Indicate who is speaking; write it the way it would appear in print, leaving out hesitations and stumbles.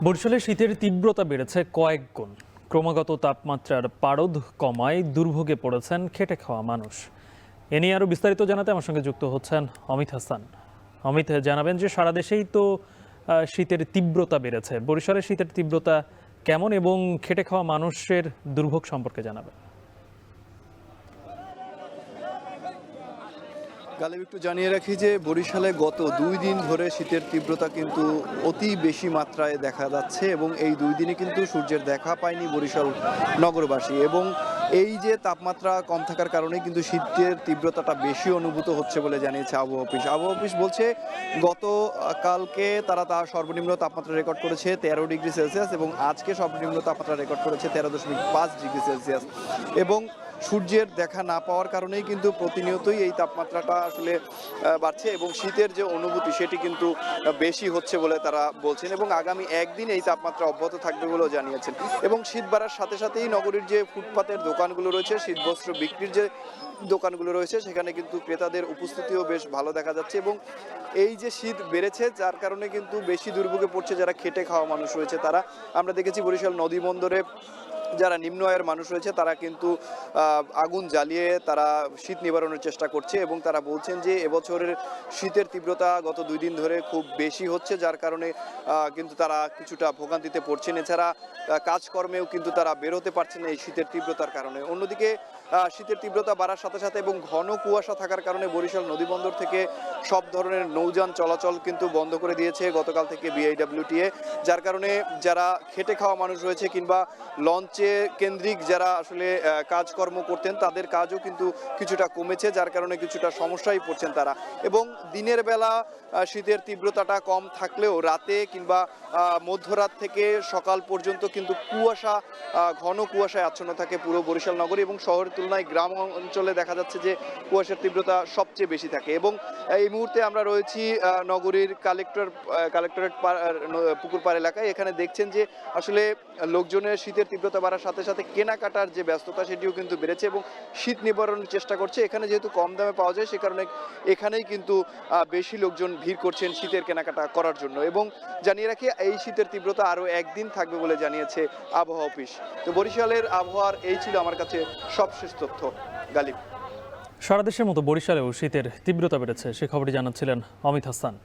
Speaker 1: বরিশালে শীতের তীব্রতা বেড়েছে কয়েক গুণ। ক্রমাগত তাপমাত্রার পারদ কমায় দুর্ভোগে পড়েছেন খেটে খাওয়া মানুষ। এ নিয়ে আরো বিস্তারিত জানাতে আমার সঙ্গে যুক্ত হচ্ছেন অমিত হাসান। অমিত, জানাবেন যে সারা দেশেই তো শীতের তীব্রতা বেড়েছে। বরিশালে শীতের তীব্রতা কেমন এবং খেটে খাওয়া মানুষের দুর্ভোগ সম্পর্কে জানাবেন।
Speaker 2: গালিব, একটু জানিয়ে রাখি যে বরিশালে গত 2 দিন ধরে শীতের তীব্রতা কিন্তু অতি বেশি মাত্রায় দেখা যাচ্ছে এবং এই 2 দিনে কিন্তু সূর্যের দেখা পায়নি বরিশাল নগরবাসী। এবং এই যে তাপমাত্রা কম থাকার কারণে কিন্তু শীতের তীব্রতাটা বেশি অনুভূত হচ্ছে বলে জানিয়েছে আবহাওয়া অফিস। আবহাওয়া অফিস বলছে গতকালকে তার সর্বনিম্ন তাপমাত্রা রেকর্ড করেছে 13 ডিগ্রি সেলসিয়াস এবং আজকে সর্বনিম্ন তাপমাত্রা রেকর্ড করেছে 13.5 ডিগ্রি সেলসিয়াস। এবং সূর্যের দেখা না পাওয়ার কারণেই কিন্তু প্রতিনিয়তই এই তাপমাত্রাটা আসলে বাড়ছে এবং শীতের যে অনুভূতি সেটি কিন্তু বেশি হচ্ছে বলে তারা বলছেন এবং আগামী একদিন এই তাপমাত্রা অব্যাহত থাকবে বলেও জানিয়েছেন। এবং শীত বাড়ার সাথে সাথেই নগরীর যে ফুটপাতের দোকানগুলো রয়েছে, শীতবস্ত্র বিক্রির যে দোকানগুলো রয়েছে, সেখানে কিন্তু ক্রেতাদের উপস্থিতিও বেশ ভালো দেখা যাচ্ছে। এবং এই যে শীত বেড়েছে যার কারণে কিন্তু বেশি দুর্ভোগে পড়ছে যারা খেটে খাওয়া মানুষ রয়েছে তারা। আমরা দেখেছি বরিশাল নদী বন্দরে যারা নিম্ন আয়ের মানুষ রয়েছে তারা কিন্তু আগুন জ্বালিয়ে তারা শীত নিবারণের চেষ্টা করছে এবং তারা বলছেন যে এবছরের শীতের তীব্রতা গত 2 দিন ধরে খুব বেশি হচ্ছে, যার কারণে কিন্তু তারা কিছুটা ভোগান্তিতে পড়ছেন। এছাড়া কাজকর্মেও কিন্তু তারা বেরোতে পারছেন না এই শীতের তীব্রতার কারণে। অন্যদিকে শীতের তীব্রতা বাড়ার সাথে সাথে এবং ঘন কুয়াশা থাকার কারণে বরিশাল নদীবন্দর থেকে সব ধরনের নৌযান চলাচল কিন্তু বন্ধ করে দিয়েছে গতকাল থেকে বিআইডব্লিউটিএ, যার কারণে যারা খেটে খাওয়া মানুষ রয়েছে কিংবা লঞ্চে কেন্দ্রিক যারা আসলে কাজকর্ম করতেন তাদের কাজও কিন্তু কিছুটা কমেছে, যার কারণে কিছুটা সমস্যায় পড়ছেন তারা। এবং দিনের বেলা শীতের তীব্রতাটা কম থাকলেও রাতে কিংবা মধ্যরাত থেকে সকাল পর্যন্ত কিন্তু ঘন কুয়াশায় আচ্ছন্ন থাকে পুরো বরিশাল নগরী এবং শহরের তুলনায় গ্রাম অঞ্চলে দেখা যাচ্ছে যে কুয়াশার তীব্রতা সবচেয়ে বেশি থাকে। এবং এই মুহূর্তে আমরা রয়েছি নগরীর কালেক্টরেট পুকুরপাড় এলাকায়। এখানে দেখছেন যে আসলে লোকজনের শীতের তীব্রতা বাড়ার সাথে সাথে কেনাকাটার যে ব্যস্ততা সেটিও কিন্তু বেড়েছে এবং শীত নিবারণের চেষ্টা করছে। এখানে যেহেতু কম দামে পাওয়া যায় সে কারণে এখানেই কিন্তু বেশি লোকজন ভিড় করছেন শীতের কেনাকাটা করার জন্য। এবং জানিয়ে রাখি এই শীতের তীব্রতা আরও একদিন থাকবে বলে জানিয়েছে আবহাওয়া অফিস। তো বরিশালের আবহাওয়ার এই ছিল আমার কাছে সবশেষ তথ্য। গালিব,
Speaker 1: সারা দেশের মতো বরিশালেও শীতের তীব্রতা বেড়েছে, সে খবরটি জানাচ্ছিলেন অমিত হাসান।